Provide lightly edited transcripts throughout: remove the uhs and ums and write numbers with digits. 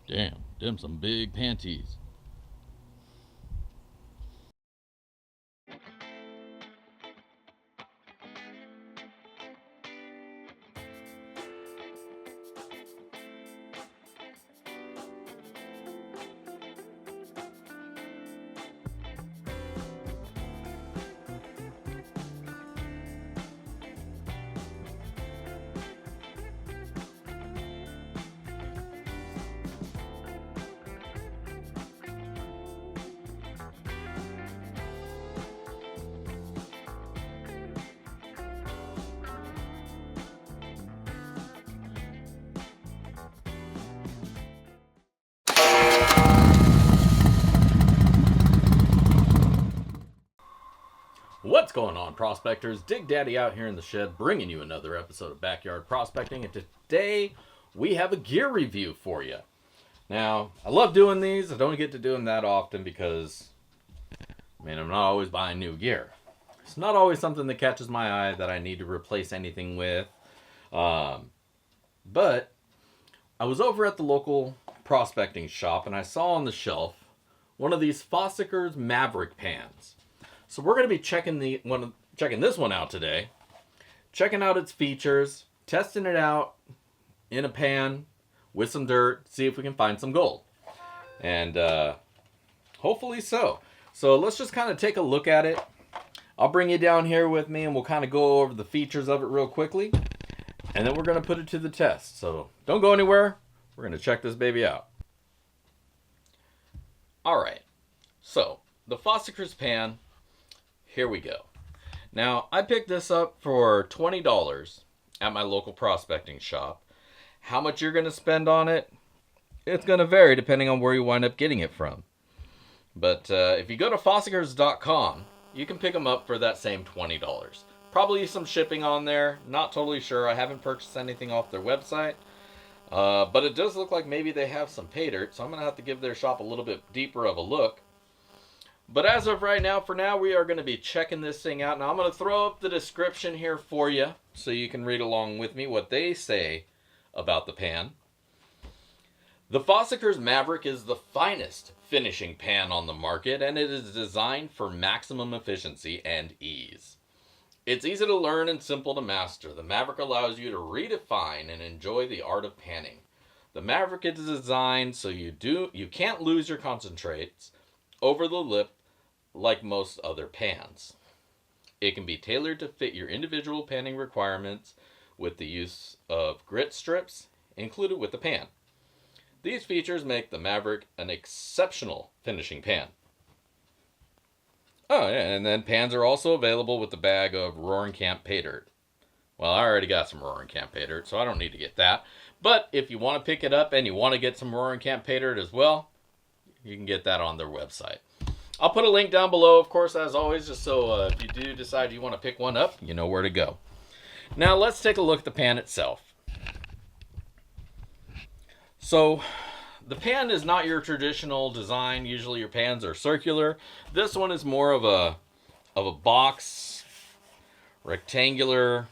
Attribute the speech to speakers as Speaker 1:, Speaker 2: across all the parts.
Speaker 1: Damn, them some big panties. What's going on, prospectors? Dig Daddy out here in the shed bringing you another episode of Backyard Prospecting, and today we have a gear review for you. Now, I love doing these. I don't get to do them that often because, I'm not always buying new gear. It's not always something that catches my eye that I need to replace anything with. But I was over at the local prospecting shop and I saw on the shelf one of these Fossikers Maverick pans. So we're going to be checking this one out today, checking out its features, testing it out in a pan with some dirt, see if we can find some gold. And hopefully so. So let's just kind of take a look at it. I'll bring you down here with me and we'll kind of go over the features of it real quickly. And then we're going to put it to the test. So don't go anywhere. We're going to check this baby out. Alright, so the Fossikers pan. Here we go. Now, I picked this up for $20 at my local prospecting shop. How much you're going to spend on it, it's going to vary depending on where you wind up getting it from. But if you go to Fossikers.com, you can pick them up for that same $20. Probably some shipping on there. Not totally sure. I haven't purchased anything off their website. But it does look like maybe they have some pay dirt, so I'm going to have to give their shop a little bit deeper of a look. But as of right now, for now, we are going to be checking this thing out. Now, I'm going to throw up the description here for you so you can read along with me what they say about the pan. The Fossikers Maverick is the finest finishing pan on the market, and it is designed for maximum efficiency and ease. It's easy to learn and simple to master. The Maverick allows you to redefine and enjoy the art of panning. The Maverick is designed so you can't lose your concentrates over the lip like most other pans. It can be tailored to fit your individual panning requirements with the use of grit strips included with the pan. These features make the Maverick an exceptional finishing pan. Oh, yeah, and then pans are also available with the bag of Roaring Camp pay dirt. Well, I already got some Roaring Camp pay dirt, so I don't need to get that. But if you want to pick it up and you want to get some Roaring Camp pay dirt as well, you can get that on their website. I'll put a link down below, of course, as always, just so if you do decide you want to pick one up, you know where to go. Now, let's take a look at the pan itself. So, the pan is not your traditional design. Usually your pans are circular. This one is more of a box, rectangular,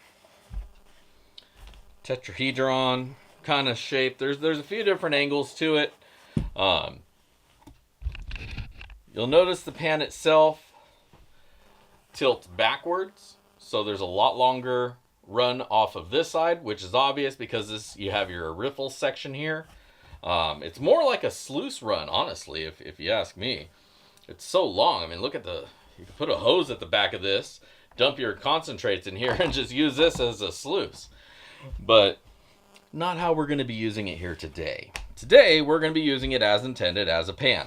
Speaker 1: tetrahedron kind of shape. There's a few different angles to it. You'll notice the pan itself tilts backwards, so there's a lot longer run off of this side, which is obvious because you have your riffle section here. It's more like a sluice run, honestly, if you ask me. It's so long. Look at you can put a hose at the back of this, dump your concentrates in here, and just use this as a sluice. But not how we're going to be using it here today. Today, we're going to be using it as intended as a pan.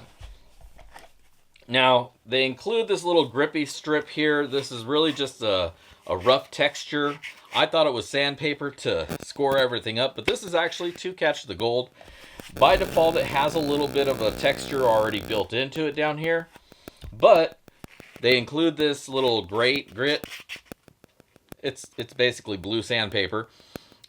Speaker 1: Now, they include this little grippy strip here. This is really just a rough texture. I thought it was sandpaper to score everything up, but this is actually to catch the gold. By default, it has a little bit of a texture already built into it down here, but they include this little grit. It's basically blue sandpaper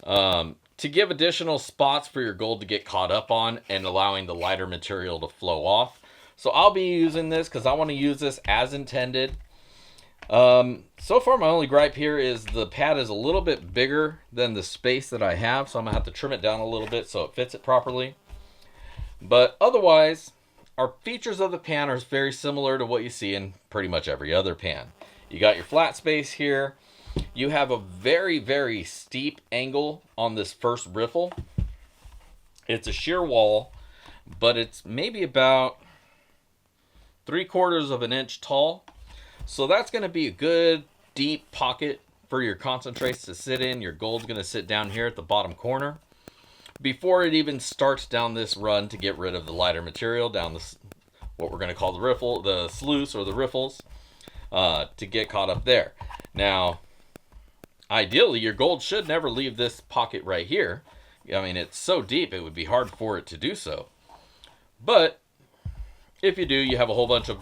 Speaker 1: to give additional spots for your gold to get caught up on and allowing the lighter material to flow off. So I'll be using this because I want to use this as intended. So far, my only gripe here is the pad is a little bit bigger than the space that I have, so I'm going to have to trim it down a little bit so it fits it properly. But otherwise, our features of the pan are very similar to what you see in pretty much every other pan. You got your flat space here. You have a very, very steep angle on this first riffle. It's a shear wall, but it's maybe about 3/4 of an inch tall. So that's going to be a good deep pocket for your concentrates to sit in. Your gold's going to sit down here at the bottom corner before it even starts down this run to get rid of the lighter material down this, what we're going to call the riffle, the sluice or the riffles, to get caught up there. Now, ideally, your gold should never leave this pocket right here. I mean, it's so deep, it would be hard for it to do so. But if you do, you have a whole bunch of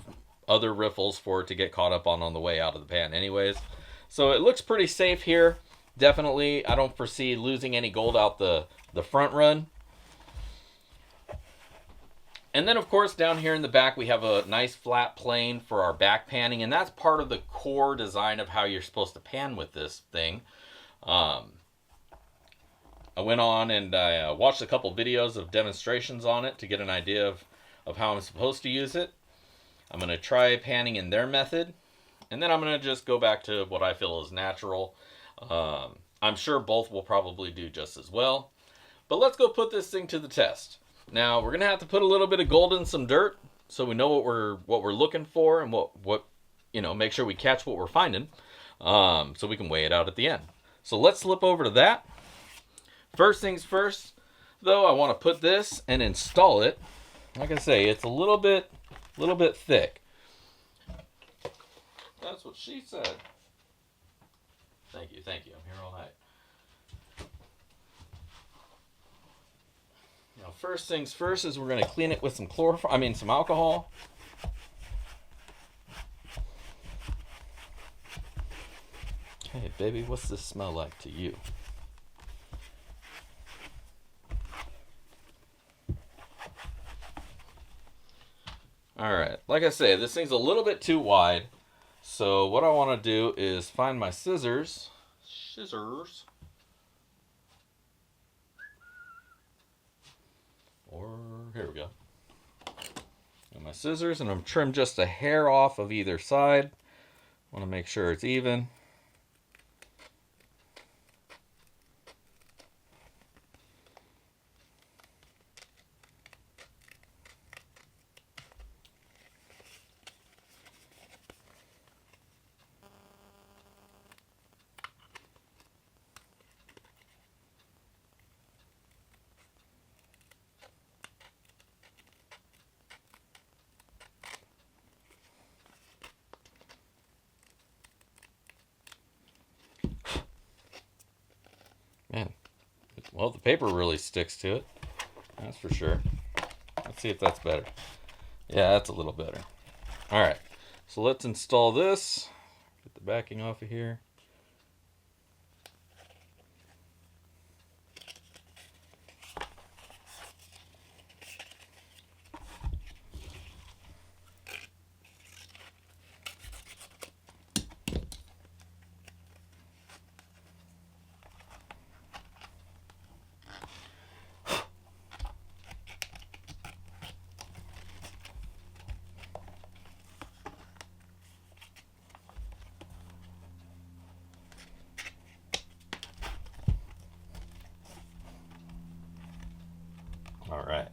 Speaker 1: other riffles for it to get caught up on the way out of the pan anyways. So it looks pretty safe here. Definitely, I don't foresee losing any gold out the front run. And then, of course, down here in the back, we have a nice flat plane for our back panning. And that's part of the core design of how you're supposed to pan with this thing. I went on and I watched a couple videos of demonstrations on it to get an idea of how I'm supposed to use it. I'm going to try panning in their method. And then I'm going to just go back to what I feel is natural. I'm sure both will probably do just as well. But let's go put this thing to the test. Now, we're going to have to put a little bit of gold in some dirt so we know what we're looking for and what make sure we catch what we're finding, so we can weigh it out at the end. So let's slip over to that. First things first, though, I want to put this and install it. Like I say, it's a little bit thick. That's what she said. Thank you. I'm here all night. Now, first things first is we're going to clean it with some some alcohol. Hey, baby, what's this smell like to you? Alright, like I say, this thing's a little bit too wide. So what I want to do is find my scissors. Or, here we go. And my scissors, and I'm trim just a hair off of either side. Want to make sure it's even. Man, well, the paper really sticks to it. That's for sure. Let's see if that's better. Yeah, that's a little better. All right, so let's install this. Get the backing off of here. All right.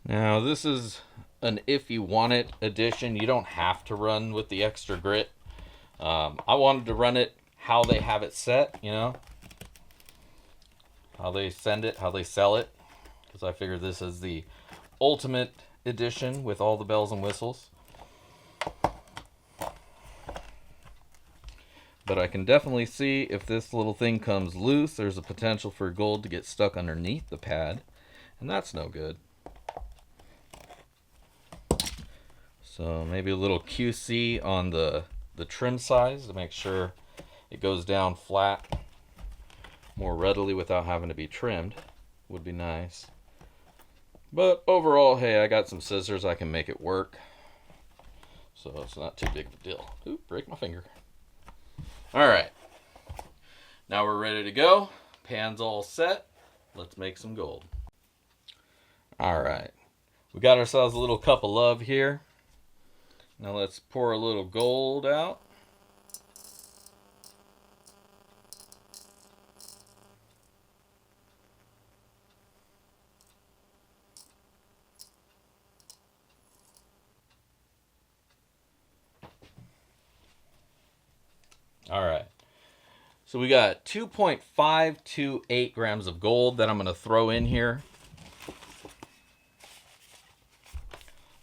Speaker 1: Now, this is an if you want it edition. You don't have to run with the extra grit. I wanted to run it how they have it set, how they send it, how they sell it, because I figured this is the ultimate edition with all the bells and whistles. But I can definitely see if this little thing comes loose, there's a potential for gold to get stuck underneath the pad, and that's no good. So maybe a little QC on the trim size to make sure it goes down flat more readily without having to be trimmed. Would be nice. But overall, hey, I got some scissors. I can make it work. So it's not too big of a deal. Ooh, break my finger. Alright. Now we're ready to go. Pan's all set. Let's make some gold. Alright. We got ourselves a little cup of love here. Now let's pour a little gold out. Alright. So we got 2.528 grams of gold that I'm going to throw in here.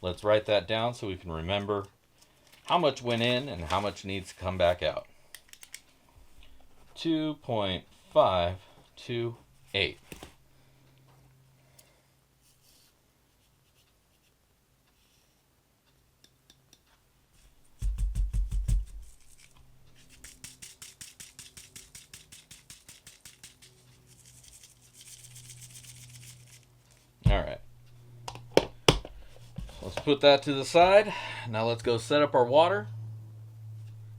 Speaker 1: Let's write that down so we can remember how much went in and how much needs to come back out. 2.528. All right. Let's put that to the side. Now let's go set up our water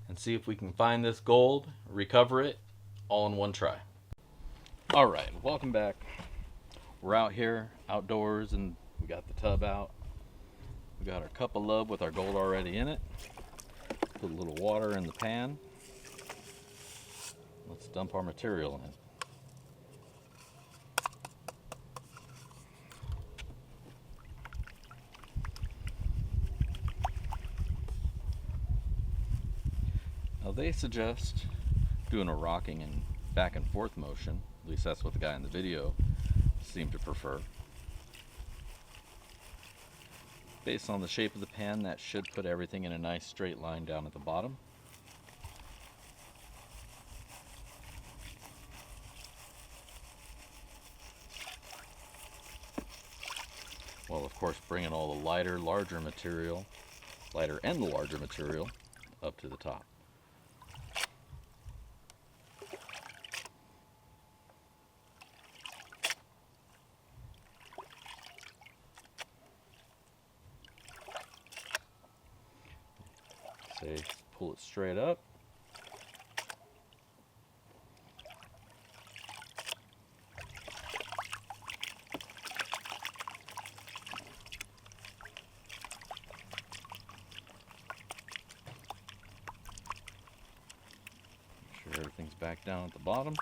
Speaker 1: and see if we can find this gold, recover it, all in one try. All right, welcome back. We're out here, outdoors, and we got the tub out. We got our cup of love with our gold already in it. Put a little water in the pan. Let's dump our material in. Now they suggest doing a rocking and back and forth motion. At least that's what the guy in the video seemed to prefer. Based on the shape of the pan, that should put everything in a nice straight line down at the bottom. Well, of course, bringing all the lighter and the larger material up to the top. Say, pull it straight up. Make sure everything's back down at the bottom.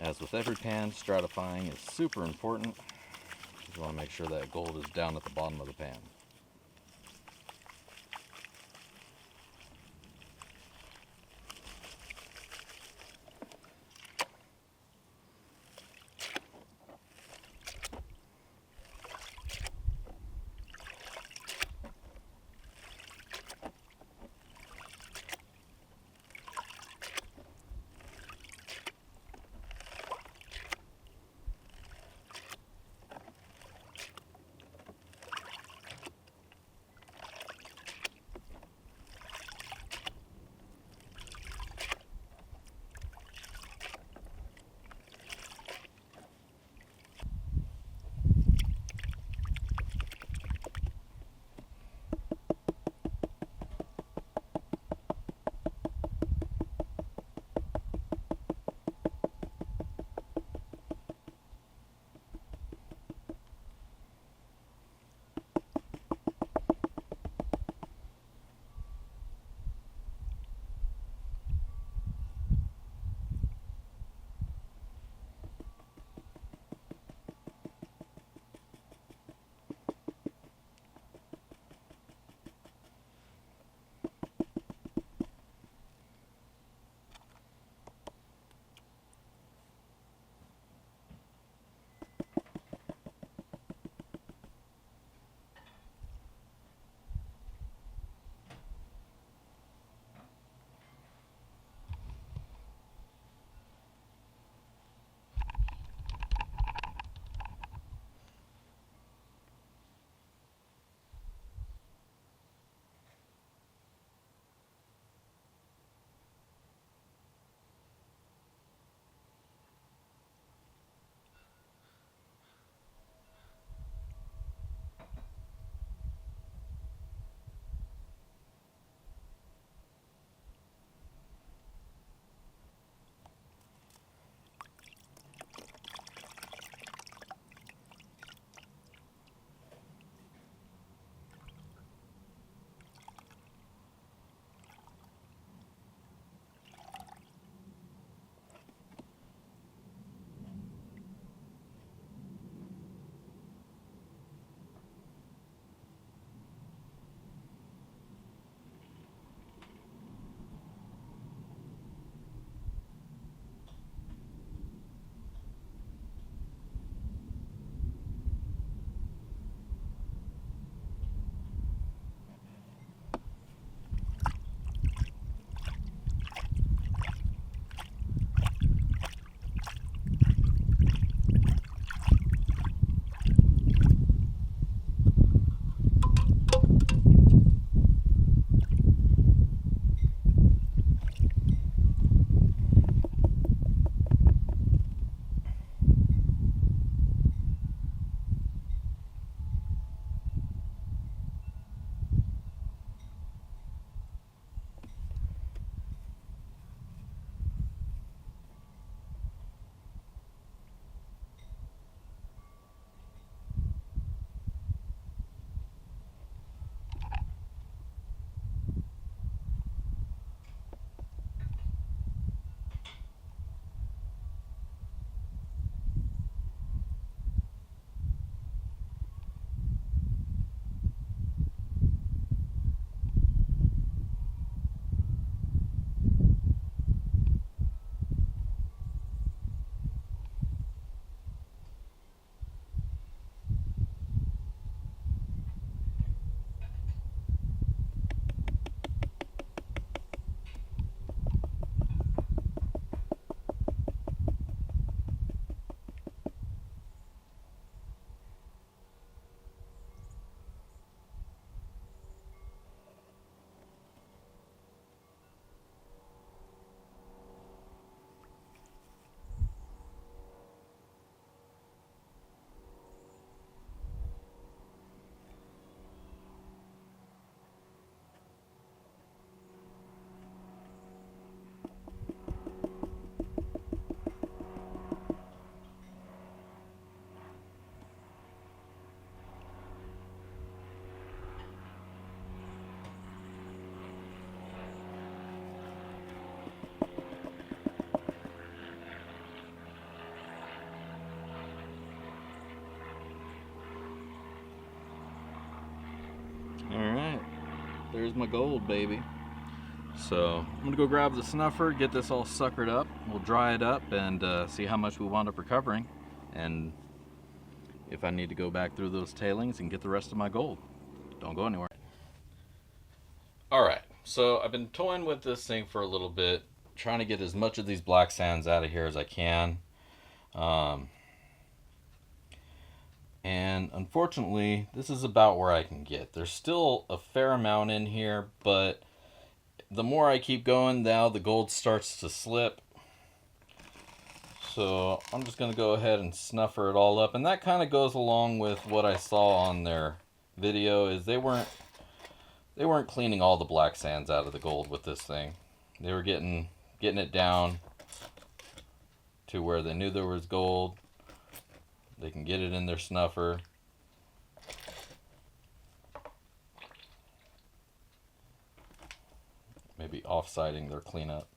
Speaker 1: As with every pan, stratifying is super important. You want to make sure that gold is down at the bottom of the pan. there's my gold, baby. So I'm gonna go grab the snuffer, get this all suckered up. We'll dry it up and see how much we wound up recovering, and if I need to go back through those tailings and get the rest of my gold. Don't go anywhere. Alright, so I've been toying with this thing for a little bit, trying to get as much of these black sands out of here as I can. And unfortunately, this is about where I can get. There's still a fair amount in here, but the more I keep going, now the gold starts to slip. So I'm just going to go ahead and snuffer it all up. And that kind of goes along with what I saw on their video, is they weren't cleaning all the black sands out of the gold with this thing. They were getting it down to where they knew there was gold. They can get it in their snuffer. Maybe offsiding their cleanup.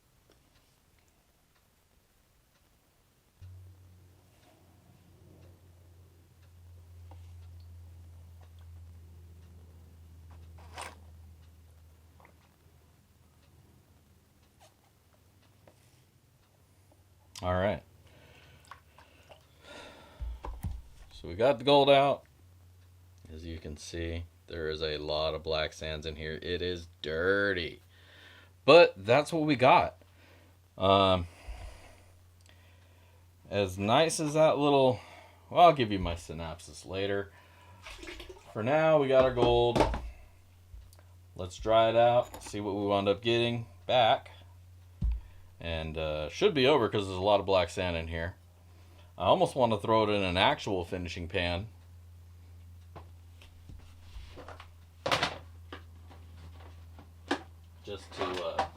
Speaker 1: All right. So we got the gold out. As you can see, there is a lot of black sands in here. It is dirty. But that's what we got. As nice as that little... Well, I'll give you my synopsis later. For now, we got our gold. Let's dry it out, see what we wound up getting back. And should be over because there's a lot of black sand in here. I almost want to throw it in an actual finishing pan. Just to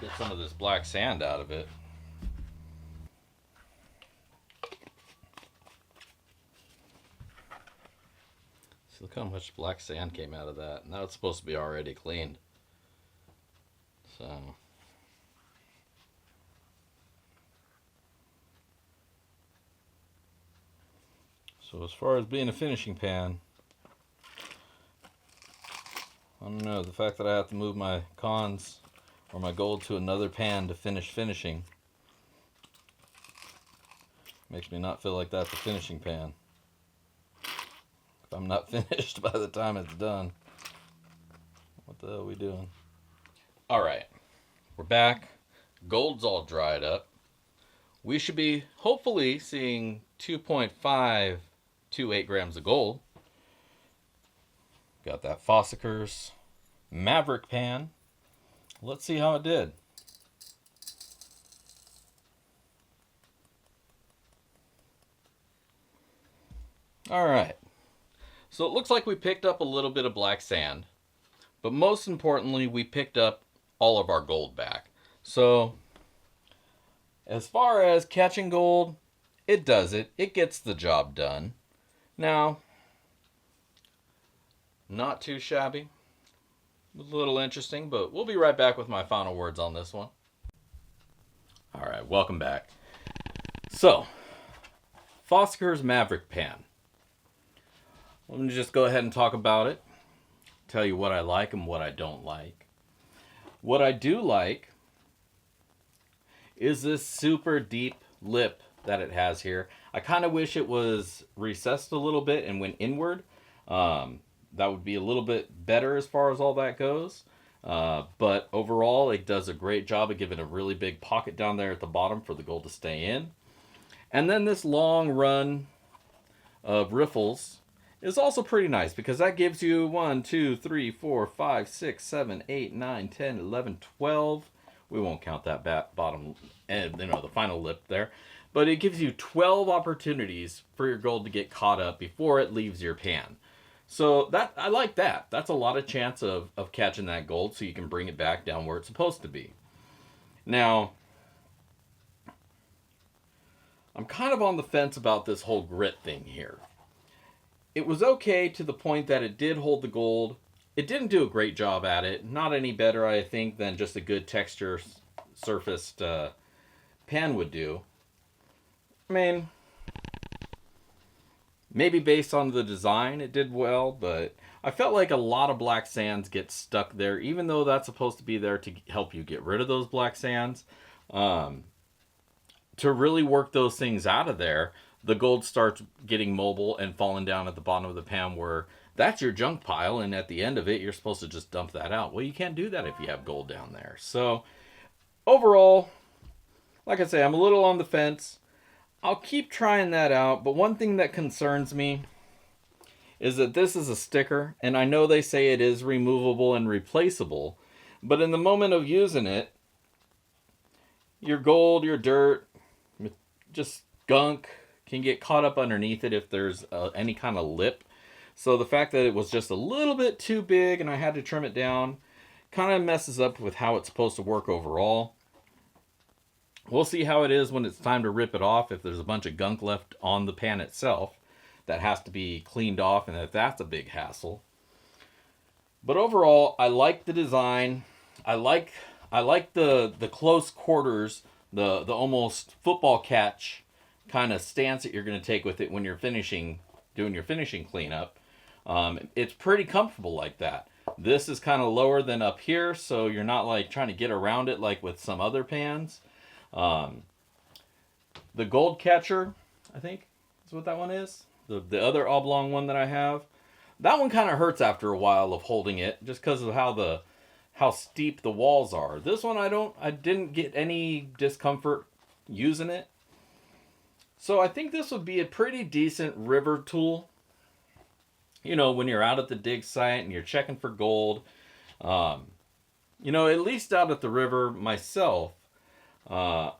Speaker 1: get some of this black sand out of it. See, look how much black sand came out of that. Now it's supposed to be already cleaned. So as far as being a finishing pan, I don't know, the fact that I have to move my cons or my gold to another pan to finish finishing makes me not feel like that's a finishing pan. If I'm not finished by the time it's done, what the hell are we doing? Alright, we're back. Gold's all dried up. We should be hopefully seeing 2.528 grams of gold. Got that Fossikers Maverick pan. Let's see how it did. Alright, so it looks like we picked up a little bit of black sand, but most importantly, we picked up all of our gold back. So, as far as catching gold, it does it. It gets the job done. Now, not too shabby. A little interesting, but we'll be right back with my final words on this one. Alright, welcome back. So, Fossikers Maverick pan. Let me just go ahead and talk about it. Tell you what I like and what I don't like. What I do like is this super deep lip that it has here. I kind of wish it was recessed a little bit and went inward. That would be a little bit better as far as all that goes. But overall, it does a great job of giving a really big pocket down there at the bottom for the gold to stay in. And then this long run of riffles is also pretty nice because that gives you 1, 2, 3, 4, 5, 6, 7, 8, 9, 10, 11, 12. We won't count that bottom end, the final lip there. But it gives you 12 opportunities for your gold to get caught up before it leaves your pan. So that I like that. That's a lot of chance of catching that gold so you can bring it back down where it's supposed to be. Now, I'm kind of on the fence about this whole grit thing here. It was okay to the point that it did hold the gold. It didn't do a great job at it. Not any better, I think, than just a good texture surfaced pan would do. I mean, Maybe based on the design, it did well, but I felt like a lot of black sands get stuck there, even though that's supposed to be there to help you get rid of those black sands. Um, to really work those things out of there, the gold starts getting mobile and falling down at the bottom of the pan where that's your junk pile, and at the end of it, you're supposed to just dump that out. Well, you can't do that if you have gold down there. So, overall, like I say, I'm a little on the fence. I'll keep trying that out, but one thing that concerns me is that this is a sticker, and I know they say it is removable and replaceable, but in the moment of using it, your gold, your dirt, just gunk can get caught up underneath it if there's any kind of lip. So the fact that it was just a little bit too big and I had to trim it down kind of messes up with how it's supposed to work overall. We'll see how it is when it's time to rip it off, if there's a bunch of gunk left on the pan itself that has to be cleaned off, and if that's a big hassle. But overall, I like the design. I like the close quarters, the almost football catch kind of stance that you're going to take with it when you're doing your finishing cleanup. It's pretty comfortable like that. This is kind of lower than up here, so you're not like trying to get around it like with some other pans. The gold catcher, I think is what that one is. The other oblong one that I have, that one kind of hurts after a while of holding it, just because of how steep the walls are. This one I didn't get any discomfort using it. So I think this would be a pretty decent river tool. You know, when you're out at the dig site and you're checking for gold. You know, at least out at the river myself, I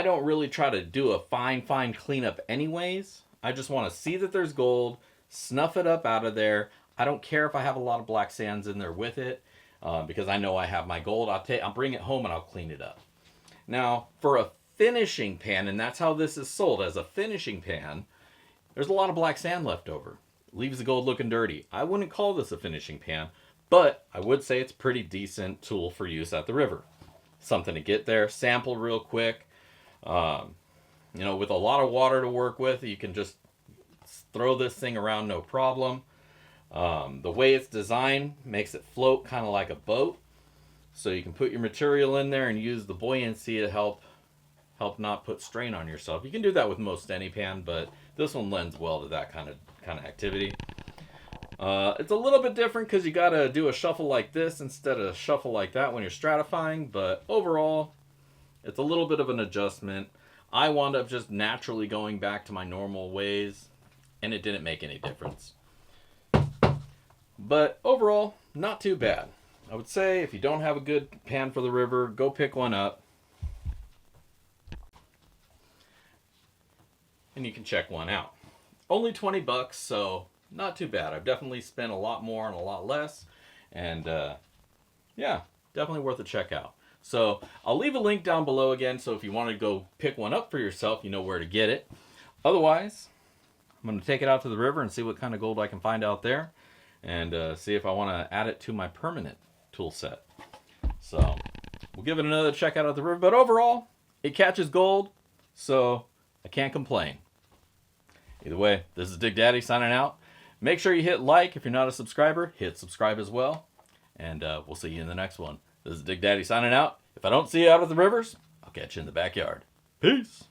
Speaker 1: don't really try to do a fine cleanup anyways. I just want to see that there's gold, snuff it up out of there. I don't care if I have a lot of black sands in there with it, because I know I have my gold. I'll bring it home and I'll clean it up. Now, for a finishing pan, and that's how this is sold, as a finishing pan, there's a lot of black sand left over. Leaves the gold looking dirty. I wouldn't call this a finishing pan, but I would say it's a pretty decent tool for use at the river. Something to get there, sample real quick. You know, with a lot of water to work with, you can just throw this thing around no problem. The way it's designed makes it float kind of like a boat. So you can put your material in there and use the buoyancy to help not put strain on yourself. You can do that with most any pan, but this one lends well to that kind of activity. It's a little bit different because you got to do a shuffle like this instead of a shuffle like that when you're stratifying, but overall, it's a little bit of an adjustment. I wound up just naturally going back to my normal ways, and it didn't make any difference. But overall, not too bad. I would say if you don't have a good pan for the river, go pick one up. And you can check one out. Only $20, so not too bad. I've definitely spent a lot more and a lot less. And yeah, definitely worth a check out. So I'll leave a link down below again, so if you want to go pick one up for yourself, you know where to get it. Otherwise, I'm going to take it out to the river and see what kind of gold I can find out there, and see if I want to add it to my permanent tool set. So we'll give it another check out at the river, but overall, it catches gold, so I can't complain. Either way, this is Dig Daddy signing out. Make sure you hit like. If you're not a subscriber, hit subscribe as well. And we'll see you in the next one. This is Dig Daddy signing out. If I don't see you out at the rivers, I'll catch you in the backyard. Peace.